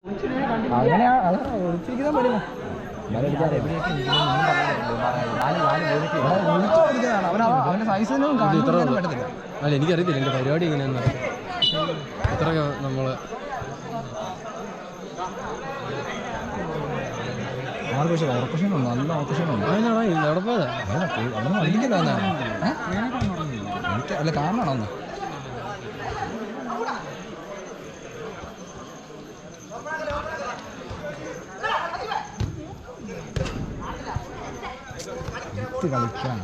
അങ്ങനെയാ അത് ഒളിച്ചിരിക്കുന്ന പറ്റുമോ അവന്റെ സൈസൊന്നും പറ്റത്തില്ല. അല്ല എനിക്കറിയത്തില്ല എൻ്റെ പരിപാടി എങ്ങനെയാന്ന്. ഇത്രയൊക്കെ നമ്മള് പക്ഷേ ഓർക്കഷനുണ്ട്, നല്ല ഓർക്കഷനുണ്ട്. നടപ്പതാ അവിടെ അടിക്കില്ല എനിക്ക് അല്ല കാരണമാണോ ഒന്ന് കളിക്കാൻ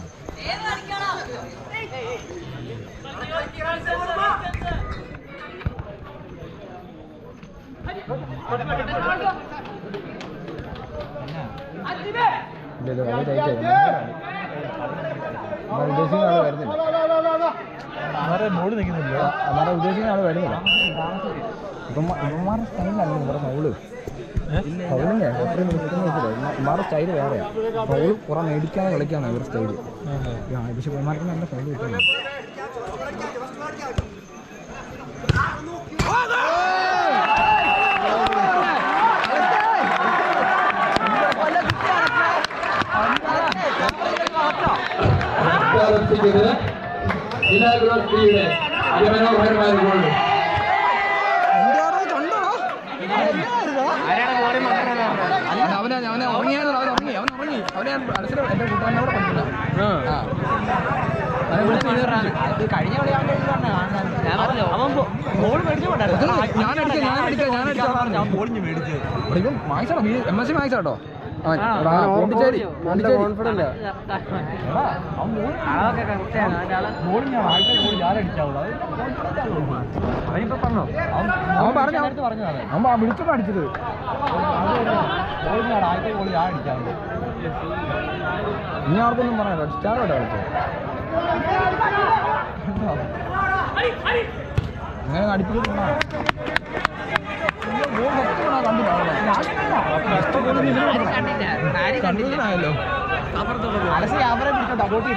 ഉദ്ദേശിക്കുന്ന ആള് വരുന്നില്ല. അമ്മാരെ ഉദ്ദേശിക്കുന്ന ആള് വരുന്നില്ല. ഇവന്മാരുടെ സ്റ്റൈലല്ല ഇവരുടെ ഫൗള്. ഫൗളിൻ്റെ എത്രയും നിൽക്കുന്ന വെച്ചില്ല. ഇവന്മാരുടെ സ്റ്റൈല് വേറെയാണ്. ഫൗള് കുറെ മേടിക്കാതെ കളിക്കാണ് ഇവരുടെ സ്റ്റൈല്. പക്ഷെ ഇവന്മാർക്ക് നല്ല ഫൗള് കിട്ടുന്നു. മനോഹരമായ ഗോൾ. അവനെ ഉറങ്ങിയാണ് അവൻ ഉറങ്ങി അവനെ മനസ്സിൽ എൻ്റെ കൂട്ടുകാരനോട് പഠിക്കില്ല. കഴിഞ്ഞ കളി ഞാൻ ബോളിഞ്ഞ് മേടിച്ചു മാക്സാണോ MSC മാക്സാട്ടോ പോണ്ടിച്ചേരി കോൺഫിഡന്റ് അവൻ പറഞ്ഞു അവൻ വിളിച്ചോണ്ട് അടിച്ചത് ആദ്യത്തെ ഗോളി ഞാൻ അടിക്കാറുണ്ട്. ഇനി ആർക്കൊന്നും പറയാനോ സ്റ്റാറോടെ കളിച്ചോ അങ്ങനെ അടിപ്പിച്ചിട്ട് കണ്ടില്ലായല്ലോ അവരെ പിടിച്ചോണ്ട് അബോട്ട്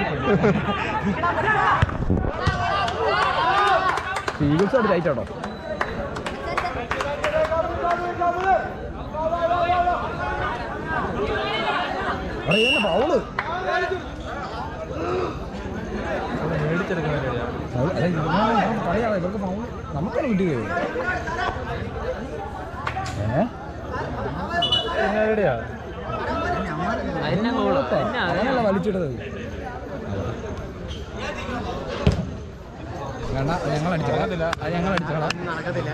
സീരിയസ് ടൈറ്റാട്ടോ. ഫൗള് കളിയാണ് ഇവർക്ക് ഫൗള് നമുക്കന്നെ കിട്ടുകയോ അങ്ങനെയല്ല വലിച്ചിട്ടത്. വേണ്ട ഞങ്ങൾ അടിച്ചോളാം അത് ഞങ്ങൾ അടിച്ചോളാം. നടക്കത്തില്ല.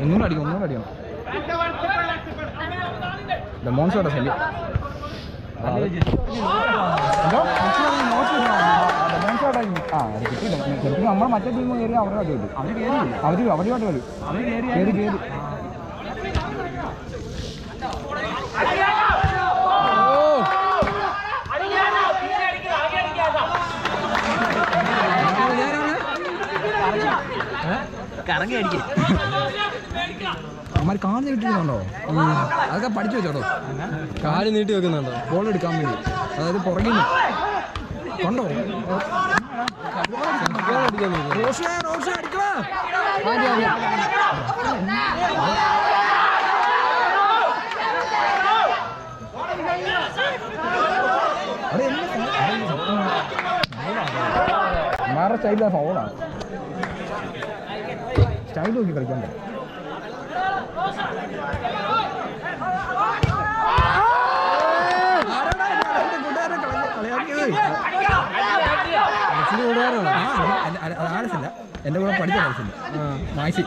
ഒന്നുകൂടെ അടിക്കണം. മോൺസോടെ ശല്യം കിട്ടിയില്ല. ശരിക്കും നമ്മൾ മറ്റേ ടീം കയറി അവരുടെ അടി കിട്ടും. അവരുമായിട്ട് കളി കയറി കറങ്ങി അടിക്കും. അമ്മ കാല് നീട്ടി വെക്കുന്നുണ്ടോ? അതൊക്കെ പഠിച്ചു വെച്ചോട്ടോ. കാല് നീട്ടി വെക്കുന്നുണ്ടോ ബോൾ എടുക്കാൻ വേണ്ടി? അതായത് പുറകിൽ കൊണ്ടോ വേറെ സ്റ്റൈലില്ല. ഫൗളാണ്. സ്റ്റൈൽ നോക്കി കളിക്കണ്ടേ? ആലസില്ല എൻ്റെ കൂടെ പഠിച്ച ആലസില്ല മാക്സി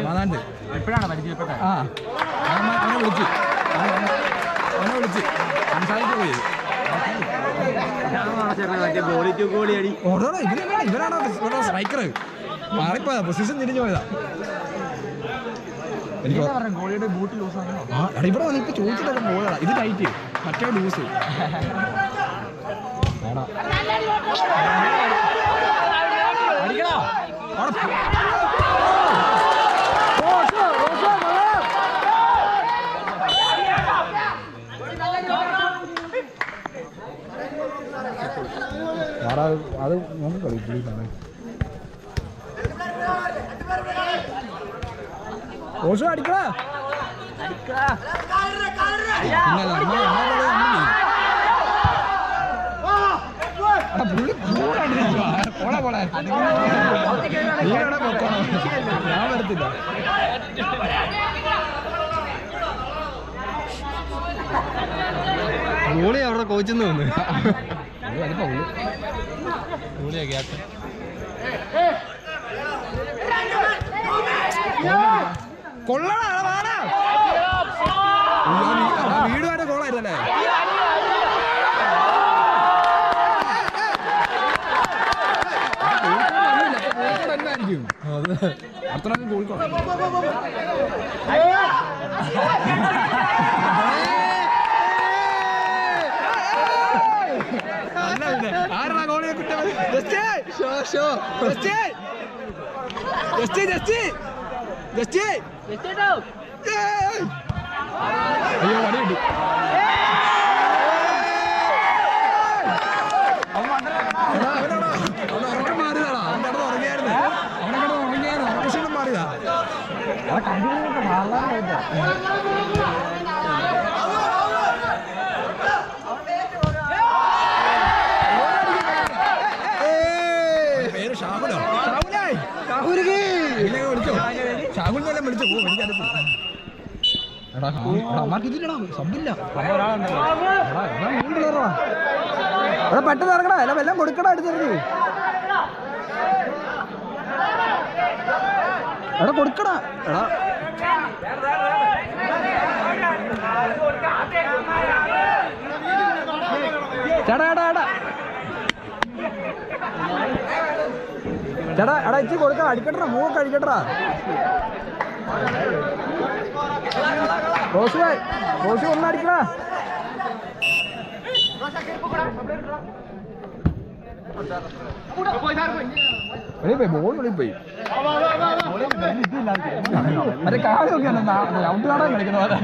മാതാണ്ട് എപ്പോഴാണ് പരിചയപ്പെട്ടത്? അവനെ വിളിച്ച് സംസാരിച്ചു പോയി. ഇവനാണോ സ്ട്രൈക്കർ? മാറിപ്പോയതാ, പൊസിഷൻ തിരിഞ്ഞു പോയതാ. എനിക്ക് ഗോളിയുടെ ബൂട്ട് ലൂസാണോ? ഇവിടെ വന്നിട്ട് ചോദിച്ചിട്ടൊക്കെ പോയതാ. ഇത് ടൈറ്റ്, മറ്റേ ലൂസ്. അടിക്കണോ? ഓഷോ അടിക്കടാ. ഞാൻ വരത്തില്ല. ഗോളി അവിടെ കോച്ചെന്ന് തോന്നുന്നു. ഗോളിയാ ക്യാപ്റ്റൻ. കൊള്ളാടാ വീടുമായിട്ട് കോളായിരുന്നല്ലേ. അത്ര കോഴിക്കോട് ആരാ ഗോളിയെ കുറ്റം? അയ്യോ വടിയുണ്ട്. ഉറക്കം മാറിയതാടാ. അവൻ കിടന്ന് ഉറങ്ങിയായിരുന്നു. ഉറക്കശീലം മാറിയതാ. പേര് ഷാഹുലോ? വിളിച്ചോ? ഷാഹുൽ തന്നെ വിളിച്ചോ? എനിക്കറിയത്തില്ല. എടാ അമ്മക്ക് ഇതില്ലടാ, സബ്ബില്ല. എടാ പെട്ടെന്ന് ഇറങ്ങടാ, എല്ലാം എല്ലാം കൊടുക്കടാ. എടുത്തിറങ്ങി എടാ കൊടുക്കടാ. എടാ ചേട്ടാ ചേട്ടാ ചേട്ടാ ചേട്ടാ എടാ ഇച്ചി കൊടുക്ക. അടിക്കട്ടാ, മൂവൊക്കെ അടിക്കട്ടാ. റോഷു ഒന്ന് അടിക്കടാ. ബോൾ വെളിപ്പോയി. മറ്റേ കാലൊക്കെ ഔട്ട് കാണാൻ കളിക്കുന്ന പോലെ.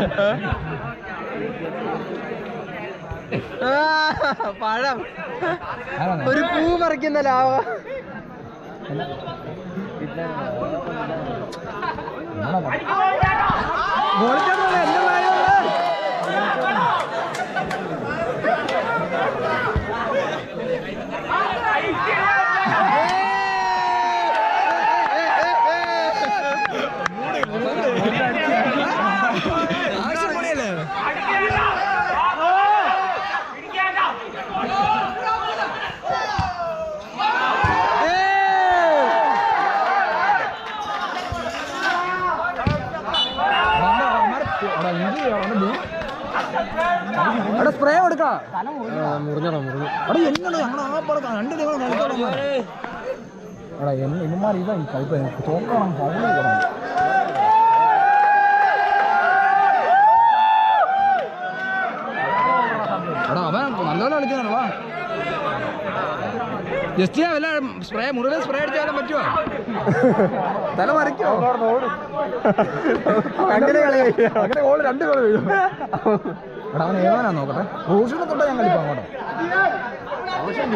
പഴം ഒരു പൂ പറിക്കുന്ന ലാവ. അവിടെ സ്പ്രേ കൊടുക്കാം. മുറിഞ്ഞോ മുറിഞ്ഞു. അവിടെ എങ്ങനെ ഞങ്ങൾ ആ പടം രണ്ട് നിങ്ങൾ കളിക്കണം. എടാ ഇന്നുമാർ ഇതാ കളിപ്പ് തോക്കണം. ഫൗൾ ചെയ്യണം. എടാ അവൻ നല്ലപോലെ കളിക്കുന്നുണ്ടോ? ജസ്റ്റ് വല്ല സ്പ്രേ മുറിവ് സ്പ്രേ അടിച്ചാലും പറ്റുമോ? തല മറിക്കോ? അങ്ങനെ കളി അങ്ങനെ ഗോൾ 2 ഗോൾ വീഴും. എടാ അവൻ ഏതാനാ നോക്കട്ടെ. റോഷിനെ തൊട്ടാ ഞാൻ കളിപ്പാ അങ്ങോട്ട്. റോഷി കണ്ട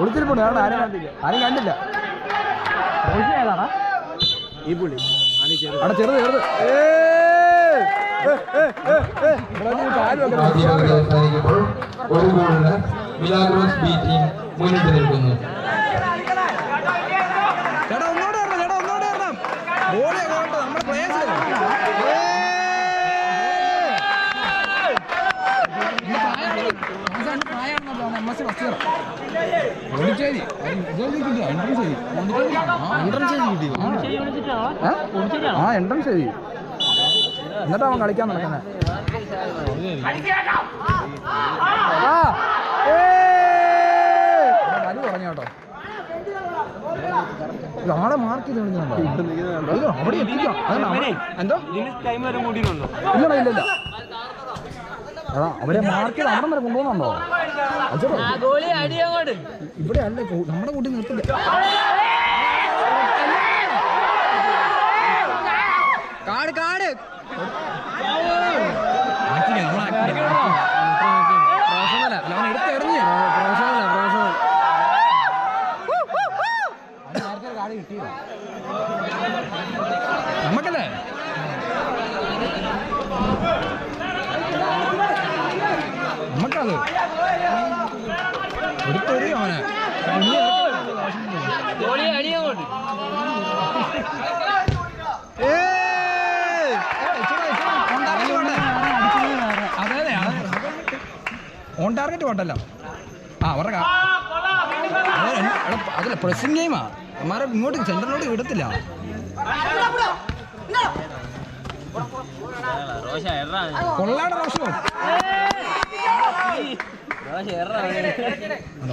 ഒളിച്ചിരിപ്പുണ്ട്. കാരണം ആരും കണ്ടില്ല. റോഷി ഏതാടാ? ഈ പുള്ളി അവിടെ ചെറുത് അവസാനിക്കുമ്പോൾ ഒരു ഗോളിന് മിലാഗ്രോസ് ബി ടീം മുന്നിട്ട് നിൽക്കുന്നു. ചേട്ടാ ഒന്നോടെ വരണം. ഗോളിയാ ഗോളുണ്ട്. നമ്മുടെ പ്ലേയേഴ്സ് പ്രായമാണല്ലോ. എംഎസ് ഫസ്റ്റ് ഇയർ ഓടിച്ചേരി എൻട്രൻസ് എഴുതി. എന്നിട്ട് അവൻ കളിക്കാൻ നടക്കുന്നത്. വലി പറഞ്ഞു കേട്ടോ. ആളെ മാർക്ക് ചെയ്ത് കളിക്കുന്നുണ്ടോ? അവിടെ എത്തിക്കാം. എന്തോ ഇല്ലടാ. എടാ അവരെ മാർക്ക് ചെയ്ത് അവിടെ വരെ കൊണ്ടുപോകുന്നുണ്ടോ? ഇവിടെ അല്ലേ നമ്മുടെ കൂട്ടി നിർത്തില്ല. കാട് അവൻ എടുത്തെറിഞ്ഞ്. നമുക്കല്ലേ നമുക്കത് എടുത്തൊരു അവനെ ഓൺ ടാർഗറ്റ് പോട്ടല്ലോ ആ അവരുടെ അതല്ല പ്രസിംഗ് ഗെയിമാ അമ്മാരെ ഇങ്ങോട്ട് സെന്ററിലോട്ട് വിടത്തില്ല കൊള്ളാടെ റോഷോ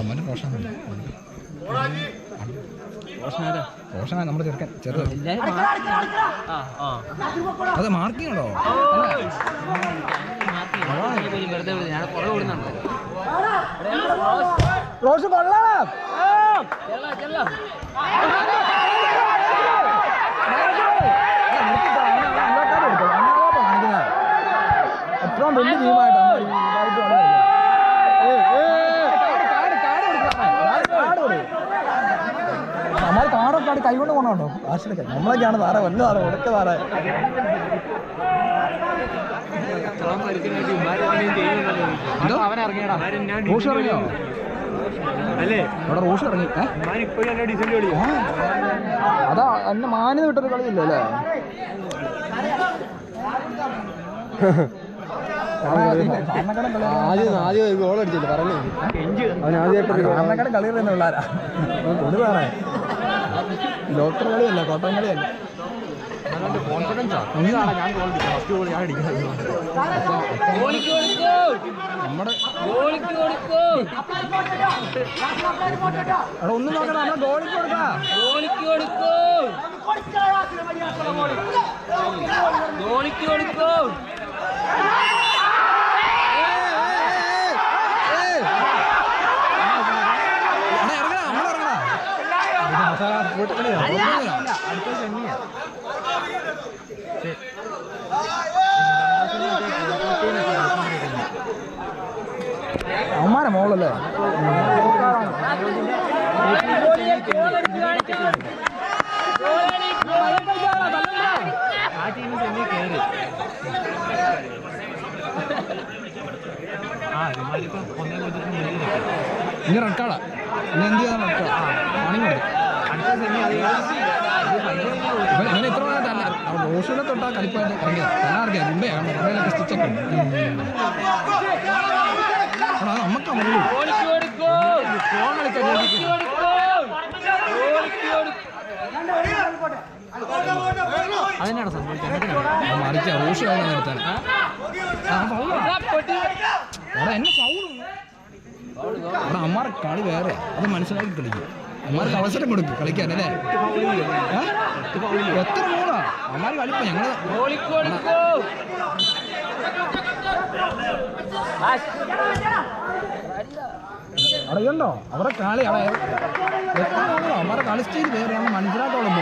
അമ്മന്റെ റോഷനാ നമ്മുടെ ചെറുക്കൻ ചെറുത് അത് മാർക്കിംഗ് ഉണ്ടോ റോഷ് കൊള്ളാം എത്രയും വലിയ ടീമായിട്ടാണ് നമ്മൾ കാടൊക്കെ ആടി കൈകൊണ്ട് പോകണോ കാശിലൊക്കെ നമ്മളൊക്കെയാണ് താറ വല്ല താറ ഒടുക്ക താറ റോഷ് ഇറങ്ങിയോ അവിടെ റോഷ് ഇറങ്ങി അതാ എന്നെ മാന്യത വിട്ടൊരു കളിയില്ല അല്ലേ ആദ്യം ഗോൾ അടിച്ചില്ല പറഞ്ഞു അവൻ ആദ്യമായിട്ട് കളി തന്നെ പിള്ളേരാ കൊടുക്കാറേ ഡോക്ടർ കളിയല്ല കോട്ടയം കളിയല്ല നമ്മുടെ അവിടെ ഒന്നും നോക്കണ്ട നമ്മൾ ഗോളിക്ക് കൊടുക്കാം അമ്മാരെ മോളല്ലേ ഇനി റെക്കാർഡാ ഇനി എന്ത് ചെയ്യാൻ റെക്കാർഡ് ആണെങ്കിൽ ഇങ്ങനെ ഇത്ര റോഷിനെ തൊട്ടാ കളിപ്പായിട്ട് ഇറങ്ങിയത് എല്ലാവർക്കും മുമ്പേ കടയിലൊക്കെ സ്റ്റിച്ചൊക്കെ ഉണ്ട് നമുക്ക് ഫോൺ കളിക്കാൻ അതിനാണ് സംഭവിച്ചത് മറിച്ച റോഷ് വേണം നിർത്താൻ അവിടെ എന്നെ ഫൗളും അവിടെ അമ്മാരെ കളി വേറെ അത് മനസ്സിലാക്കി കളിക്കും അമ്മാർക്ക് അവസരം കൊടുക്കും കളിക്കാൻ അല്ലേ എത്ര മൂന്നാ അമ്മാര് കളിപ്പോ ഞങ്ങള് അറിയണ്ടോ അവരുടെ കളി അവിടെ എത്ര മൂന്നോ അമ്മാരുടെ കളി സ്റ്റൈൽ വേറെ നമ്മൾ മനസ്സിലാക്കോളും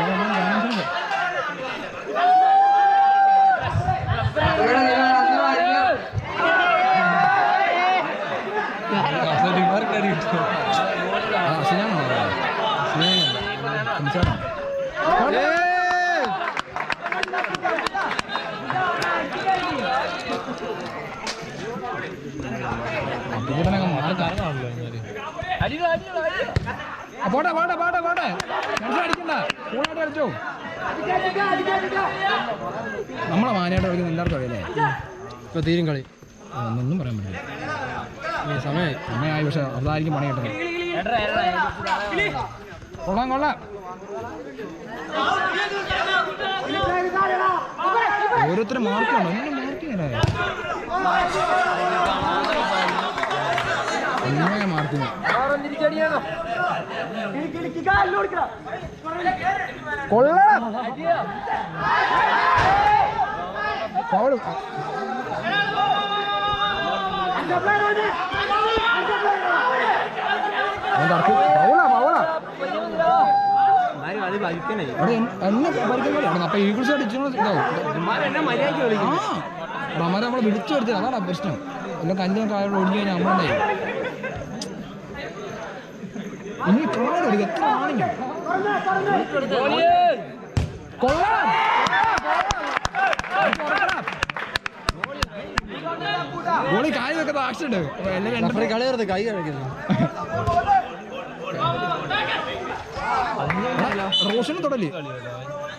പോട്ടെ പോട്ടെ പോട്ടെ പോട്ടെ അടിക്കണ്ട കൂടായിട്ട് കളിച്ചോ നമ്മളെ മാനായിട്ട് കളിക്കുന്ന എല്ലാവർക്കും അറിയില്ലേ ഇപ്പൊ തീരും കളി ഒന്നും പറയാൻ പറ്റില്ല സമയമായി പക്ഷെ അതായിരിക്കും പണി കിട്ടുന്നത് കൊള്ളാം കൊള്ളാം ഓരോരുത്തരും മാർക്കുണ്ടോ ഒന്നും മാർക്ക് ചെയ്യാനേ ഒന്നേ മാർക്കില്ല കൊള്ളാം ഫൗൾ അപ്പൊ ഈഗിൾസ് അമ്മ നമ്മളെ വിളിച്ചു വരുത്തില്ല അതാണ് പ്രശ്നം എല്ലാം കല്ലും കായോട് ഒടിഞ്ഞു കഴിഞ്ഞാൽ നമ്മളുണ്ടായി ഇനി കാണും എത്ര ആണെങ്കിൽ കൊള്ളാം. ഗോളി കായ് വെക്കുന്ന ആക്ഷൻ ഉണ്ട്. കളി വെറുതെ കൈ കഴിക്കുന്നു. റോഷനും തൊടല്ലേ